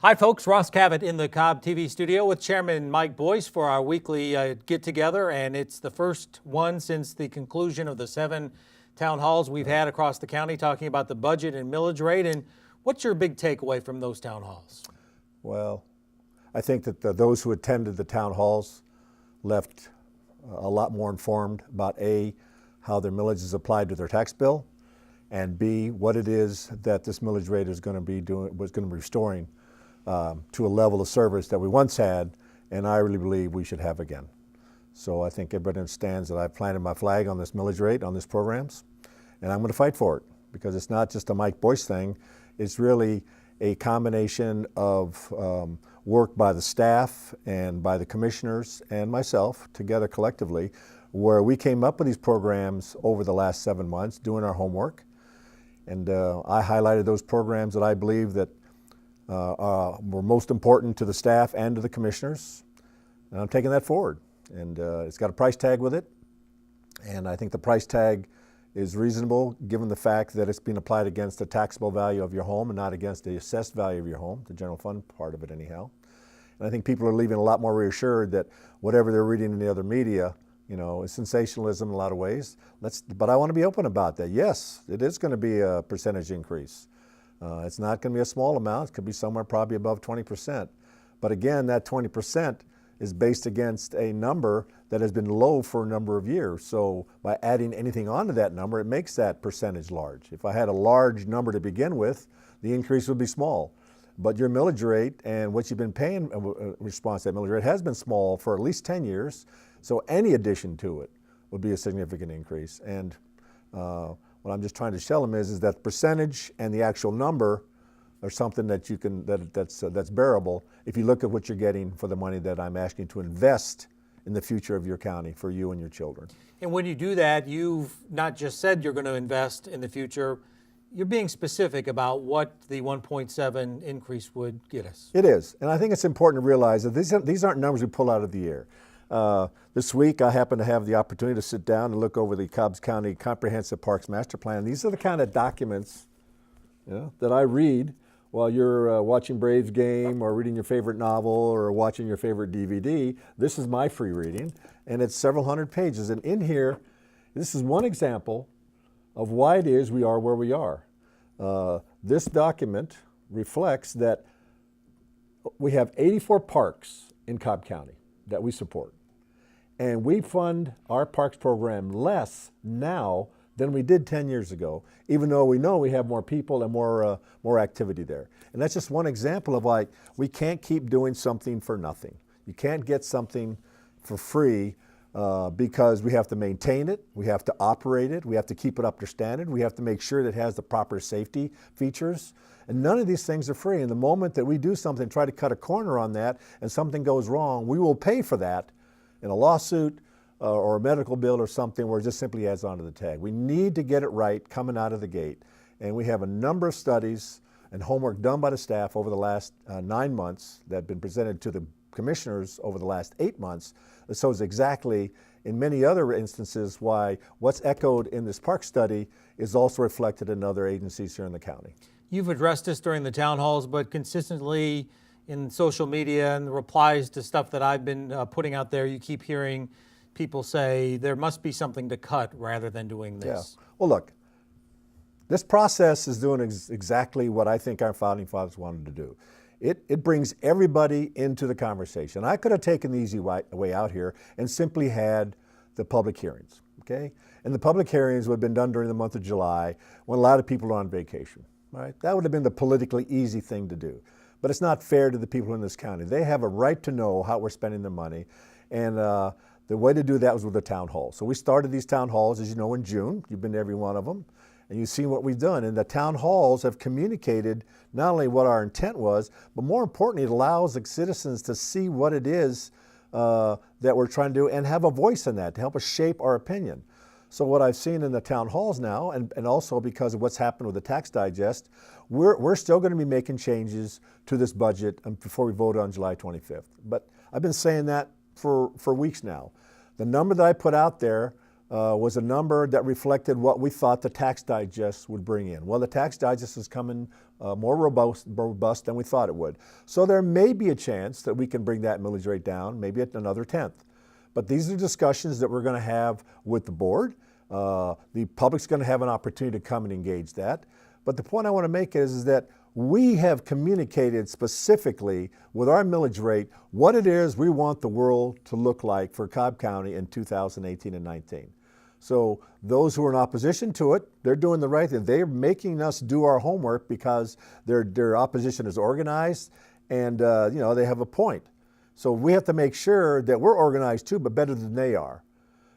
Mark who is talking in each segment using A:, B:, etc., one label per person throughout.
A: Hi folks, Ross Cavett in the Cobb TV studio with Chairman Mike Boyce for our weekly get-together, and it's the first one since the conclusion of the 7 town halls we've had across the county talking about the budget and millage rate. And what's your big takeaway from those town halls?
B: Well, I think that those who attended the town halls left a lot more informed about A, how their millage is applied to their tax bill, and B, what it is that this millage rate is going to be restoring to a level of service that we once had, and I really believe we should have again. So I think everybody understands that I've planted my flag on this millage rate, on these programs, and I'm going to fight for it, because it's not just a Mike Boyce thing. It's really a combination of work by the staff and by the commissioners and myself together collectively, where we came up with these programs over the last 7 months doing our homework. And I highlighted those programs that I believe that were most important to the staff and to the commissioners. And I'm taking that forward. And it's got a price tag with it. And I think the price tag is reasonable given the fact that it's being applied against the taxable value of your home and not against the assessed value of your home, the general fund part of it anyhow. And I think people are leaving a lot more reassured that whatever they're reading in the other media, you know, is sensationalism in a lot of ways. But I want to be open about that. Yes, it is going to be a percentage increase. It's not going to be a small amount. It could be somewhere probably above 20%. But again, that 20% is based against a number that has been low for a number of years. So by adding anything onto that number, it makes that percentage large. If I had a large number to begin with, the increase would be small. But your millage rate and what you've been paying in response to that millage rate has been small for at least 10 years. So any addition to it would be a significant increase. And what I'm just trying to tell them is that percentage and the actual number are something that you can that's bearable if you look at what you're getting for the money that I'm asking you to invest in the future of your county for you and your children.
A: And when you do that, you've not just said you're going to invest in the future, you're being specific about what the 1.7 increase would get us.
B: It is, and I think it's important to realize that these aren't numbers we pull out of the air. This week, I happen to have the opportunity to sit down and look over the Cobb County Comprehensive Parks Master Plan. These are the kind of documents that I read while you're watching Braves game or reading your favorite novel or watching your favorite DVD. This is my free reading, and it's several hundred pages. And in here, this is one example of why it is we are where we are. This document reflects that we have 84 parks in Cobb County that we support. And we fund our parks program less now than we did 10 years ago, even though we know we have more people and more activity there. And that's just one example of why we can't keep doing something for nothing. You can't get something for free because we have to maintain it, we have to operate it, we have to keep it up to standard, we have to make sure that it has the proper safety features. And none of these things are free. And the moment that we do something, try to cut a corner on that, and something goes wrong, we will pay for that in a lawsuit or a medical bill or something where it just simply adds onto the tag. We need to get it right coming out of the gate. And we have a number of studies and homework done by the staff over the last 9 months that have been presented to the commissioners over the last 8 months that shows exactly, in many other instances, why what's echoed in this park study is also reflected in other agencies here in the county.
A: You've addressed this during the town halls, but consistently in social media and the replies to stuff that I've been putting out there, you keep hearing people say there must be something to cut rather than doing this.
B: Yeah. Well, look, this process is doing exactly what I think our founding fathers wanted to do. It brings everybody into the conversation. I could have taken the easy way out here and simply had the public hearings, okay? And the public hearings would have been done during the month of July when a lot of people are on vacation, right? That would have been the politically easy thing to do. But it's not fair to the people in this county. They have a right to know how we're spending their money. And the way to do that was with the town hall. So we started these town halls, as you know, in June. You've been to every one of them. And you've seen what we've done. And the town halls have communicated not only what our intent was, but more importantly, it allows the citizens to see what it is that we're trying to do and have a voice in that to help us shape our opinion. So what I've seen in the town halls now, and also because of what's happened with the tax digest, we're still going to be making changes to this budget before we vote on July 25th. But I've been saying that for weeks now. The number that I put out there was a number that reflected what we thought the tax digest would bring in. Well, the tax digest is coming more robust than we thought it would. So there may be a chance that we can bring that millage rate down, maybe at another tenth. But these are discussions that we're going to have with the board. The public's going to have an opportunity to come and engage that. But the point I want to make is that we have communicated specifically with our millage rate what it is we want the world to look like for Cobb County in 2018 and 19. So those who are in opposition to it, they're doing the right thing. They're making us do our homework because their opposition is organized and they have a point. So we have to make sure that we're organized too, but better than they are.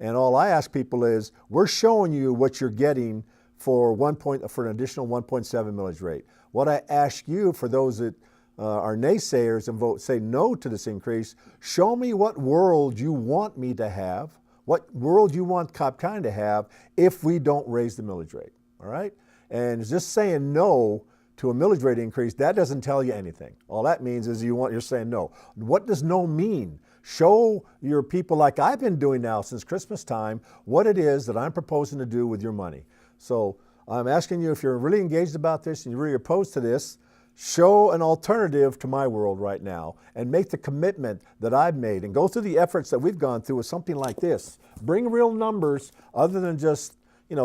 B: And all I ask people is, we're showing you what you're getting for an additional 1.7 millage rate. What I ask you, for those that are naysayers and say no to this increase, show me what world you want me to have, what world you want Cobb County to have if we don't raise the millage rate, all right? And just saying no to a millage rate increase, that doesn't tell you anything. All that means is you're saying no. What does no mean? Show your people, like I've been doing now since Christmas time, what it is that I'm proposing to do with your money. So I'm asking you, if you're really engaged about this and you're really opposed to this, show an alternative to my world right now and make the commitment that I've made and go through the efforts that we've gone through with something like this. Bring real numbers other than just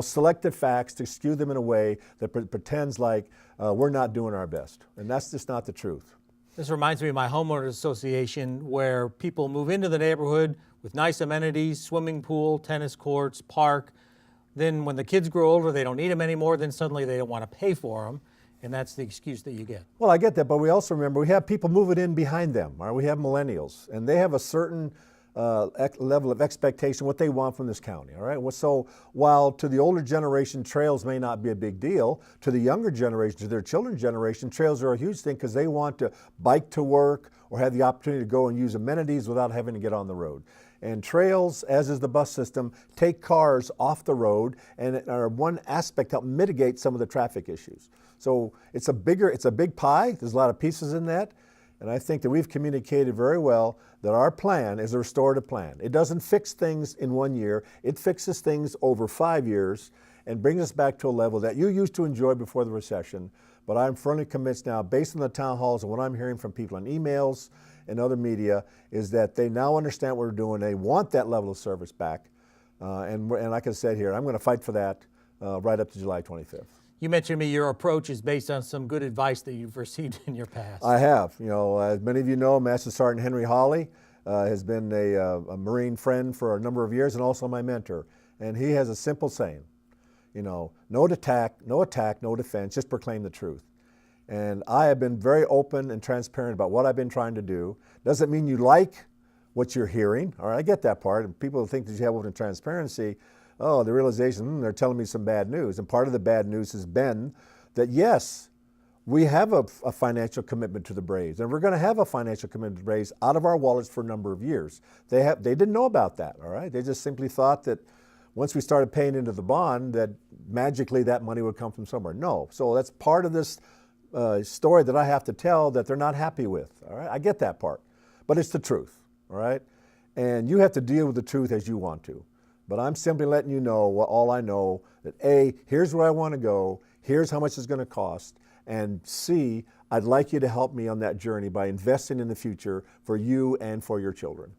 B: selected facts to skew them in a way that pretends like we're not doing our best. And that's just not the truth.
A: This reminds me of my homeowners association, where people move into the neighborhood with nice amenities, swimming pool, tennis courts, park. Then when the kids grow older, they don't need them anymore. Then suddenly they don't want to pay for them. And that's the excuse that you get.
B: Well, I get that, but we also remember we have people moving in behind them. Right? We have millennials, and they have a certain level of expectation, what they want from this county. All right. Well, so while to the older generation, trails may not be a big deal, to the younger generation, to their children's generation, trails are a huge thing because they want to bike to work or have the opportunity to go and use amenities without having to get on the road. And trails, as is the bus system, take cars off the road and are one aspect to help mitigate some of the traffic issues. So it's a big pie. There's a lot of pieces in that. And I think that we've communicated very well that our plan is a restorative plan. It doesn't fix things in 1 year. It fixes things over 5 years and brings us back to a level that you used to enjoy before the recession. But I'm firmly convinced now, based on the town halls and what I'm hearing from people in emails and other media, is that they now understand what we're doing. They want that level of service back. And like I said here, I'm going to fight for that right up to July 25th.
A: You mentioned to me your approach is based on some good advice that you've received in your past.
B: I have. As many of you know, Master Sergeant Henry Hawley has been a Marine friend for a number of years and also my mentor. And he has a simple saying, no attack, no defense, just proclaim the truth. And I have been very open and transparent about what I've been trying to do. Doesn't mean you like what you're hearing. All right, I get that part. And people think that you have open transparency. Oh, the realization, they're telling me some bad news. And part of the bad news has been that, yes, we have a financial commitment to the Braves. And we're going to have a financial commitment to the Braves out of our wallets for a number of years. They didn't know about that, all right? They just simply thought that once we started paying into the bond, that magically that money would come from somewhere. No. So that's part of this story that I have to tell that they're not happy with, all right? I get that part. But it's the truth, all right? And you have to deal with the truth as you want to. But I'm simply letting you know all I know, that A, here's where I want to go, here's how much it's going to cost, and C, I'd like you to help me on that journey by investing in the future for you and for your children.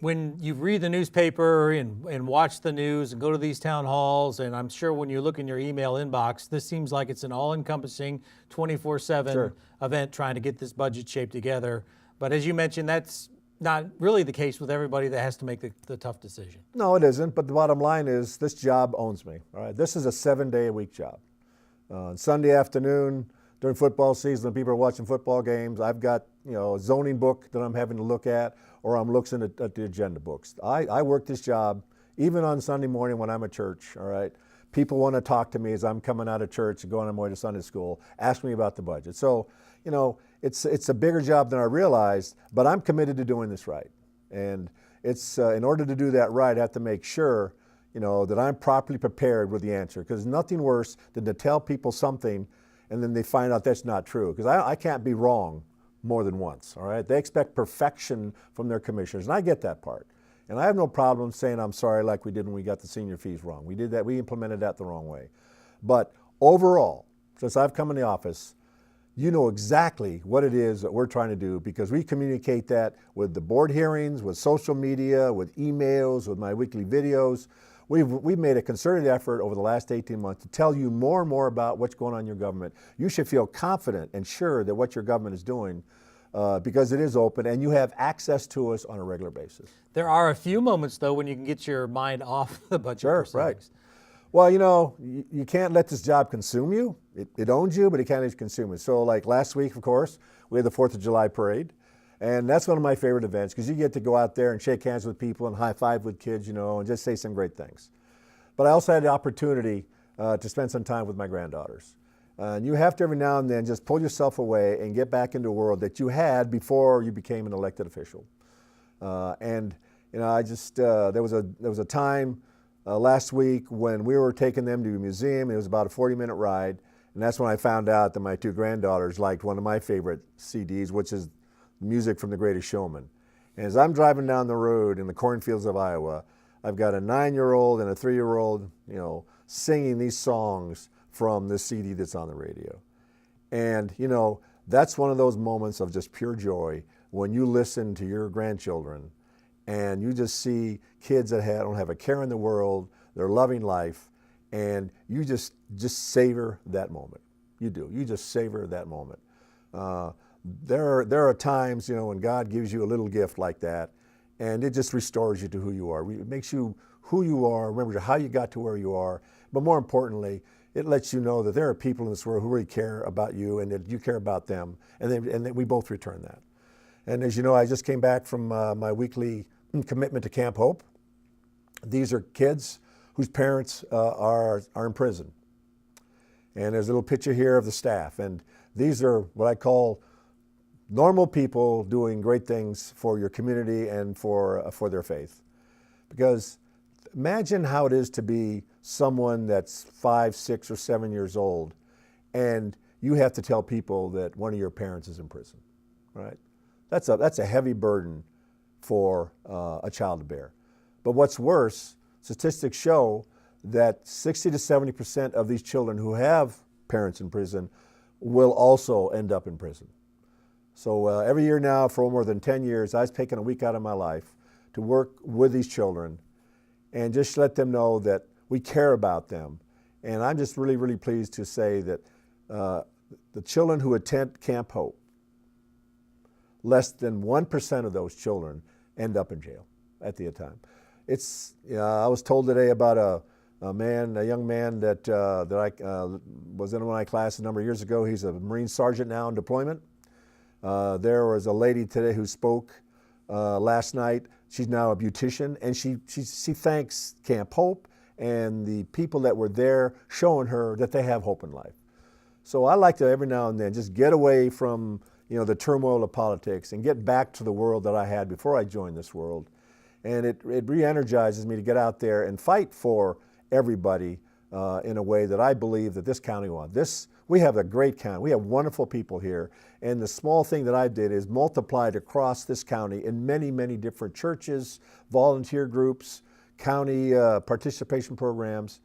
A: When you read the newspaper and watch the news and go to these town halls, and I'm sure when you look in your email inbox, this seems like it's an all-encompassing 24/7 event trying to get this budget shaped together. But as you mentioned, that's not really the case with everybody that has to make the tough decision.
B: No, it isn't. But the bottom line is this job owns me. All right, this is a 7-day-a-week job. Sunday afternoon during football season, when people are watching football games, I've got a zoning book that I'm having to look at, or I'm looking at the agenda books. I work this job even on Sunday morning when I'm at church. All right, people want to talk to me as I'm coming out of church and going on my way to Sunday school, ask me about the budget. So it's a bigger job than I realized, but I'm committed to doing this right. And it's in order to do that right, I have to make sure that I'm properly prepared with the answer, because nothing worse than to tell people something and then they find out that's not true, because I can't be wrong more than once, all right? They expect perfection from their commissioners, and I get that part. And I have no problem saying I'm sorry like we did when we got the senior fees wrong. We did that, we implemented that the wrong way. But overall, since I've come in the office, you know exactly what it is that we're trying to do, because we communicate that with the board hearings, with social media, with emails, with my weekly videos. We've made a concerted effort over the last 18 months to tell you more and more about what's going on in your government. You should feel confident and sure that what your government is doing, because it is open and you have access to us on a regular basis.
A: There are a few moments, though, when you can get your mind off the budget.
B: Sure, right. Well, you know, you can't let this job consume you. It owns you, but it can't consume you. So like last week, of course, we had the 4th of July parade. And that's one of my favorite events, because you get to go out there and shake hands with people and high five with kids, you know, and just say some great things. But I also had the opportunity to spend some time with my granddaughters. And you have to every now and then just pull yourself away and get back into a world that you had before you became an elected official. And you know, I just there was a time last week when we were taking them to a museum. It was about a 40-minute ride, and that's when I found out that my 2 granddaughters liked one of my favorite CDs, which is music from The Greatest Showman. And as I'm driving down the road in the cornfields of Iowa, I've got a 9-year-old and a 3-year-old, you know, singing these songs from this CD that's on the radio. And, you know, that's one of those moments of just pure joy when you listen to your grandchildren and you just see kids that don't have a care in the world, they're loving life, and you just savor that moment. You do. You just savor that moment. There are times, you know, when God gives you a little gift like that, and it just restores you to who you are. It makes you who you are, remembers how you got to where you are, but more importantly, it lets you know that there are people in this world who really care about you and that you care about them, and that we both return that. And as you know, I just came back from my weekly commitment to Camp Hope. These are kids whose parents are in prison. And there's a little picture here of the staff. And these are what I call normal people doing great things for your community and for their faith. Because imagine how it is to be someone that's 5, 6, or 7 years old, and you have to tell people that one of your parents is in prison, right? That's a heavy burden for a child to bear. But what's worse, statistics show that 60 to 70% of these children who have parents in prison will also end up in prison. So every year now, for more than 10 years, I've taken a week out of my life to work with these children and just let them know that we care about them. And I'm just really, really pleased to say that the children who attend Camp Hope, less than 1% of those children end up in jail at the time. I was told today about a young man that I was in one of my classes a number of years ago. He's a Marine sergeant now in deployment. There was a lady today who spoke last night. She's now a beautician, and she thanks Camp Hope and the people that were there, showing her that they have hope in life. So I like to every now and then just get away from the turmoil of politics and get back to the world that I had before I joined this world. And it re-energizes me to get out there and fight for everybody in a way that I believe that this county wants. We have a great county. We have wonderful people here. And the small thing that I did is multiplied across this county in many, many different churches, volunteer groups, county participation programs.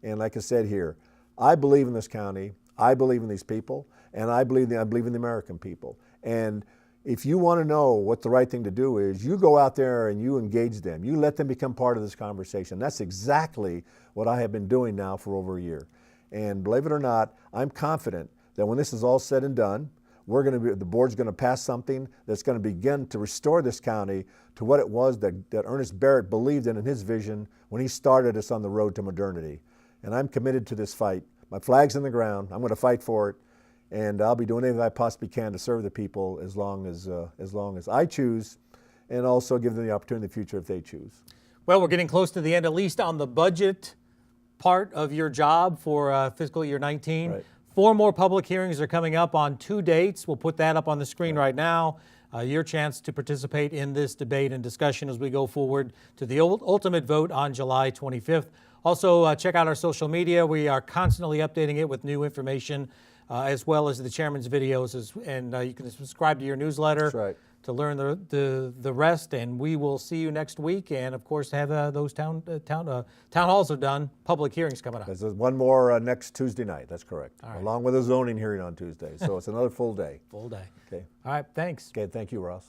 B: And like I said here, I believe in this county. I believe in these people. And I believe in the American people. And if you want to know what the right thing to do is, you go out there and you engage them. You let them become part of this conversation. That's exactly what I have been doing now for over a year. And believe it or not, I'm confident that when this is all said and done, the board's going to pass something that's going to begin to restore this county to what it was that Ernest Barrett believed in his vision when he started us on the road to modernity. And I'm committed to this fight. My flag's in the ground. I'm going to fight for it. And I'll be doing anything I possibly can to serve the people as long as I choose, and also give them the opportunity in the future if they choose.
A: Well, we're getting close to the end, at least on the budget part of your job for fiscal year 19.
B: Right.
A: 4 more public hearings are coming up on 2 dates. We'll put that up on the screen right now. Your chance to participate in this debate and discussion as we go forward to the ultimate vote on July 25th. Also, check out our social media. We are constantly updating it with new information, as well as the chairman's videos, and you can subscribe to your newsletter.
B: That's right.
A: to learn the rest. And we will see you next week. And of course, have those town halls are done. Public hearings coming up.
B: There's one more next Tuesday night. That's correct.
A: All right.
B: Along with a zoning hearing on Tuesday. So it's another full day.
A: Full day.
B: Okay.
A: All right. Thanks.
B: Okay. Thank you, Ross.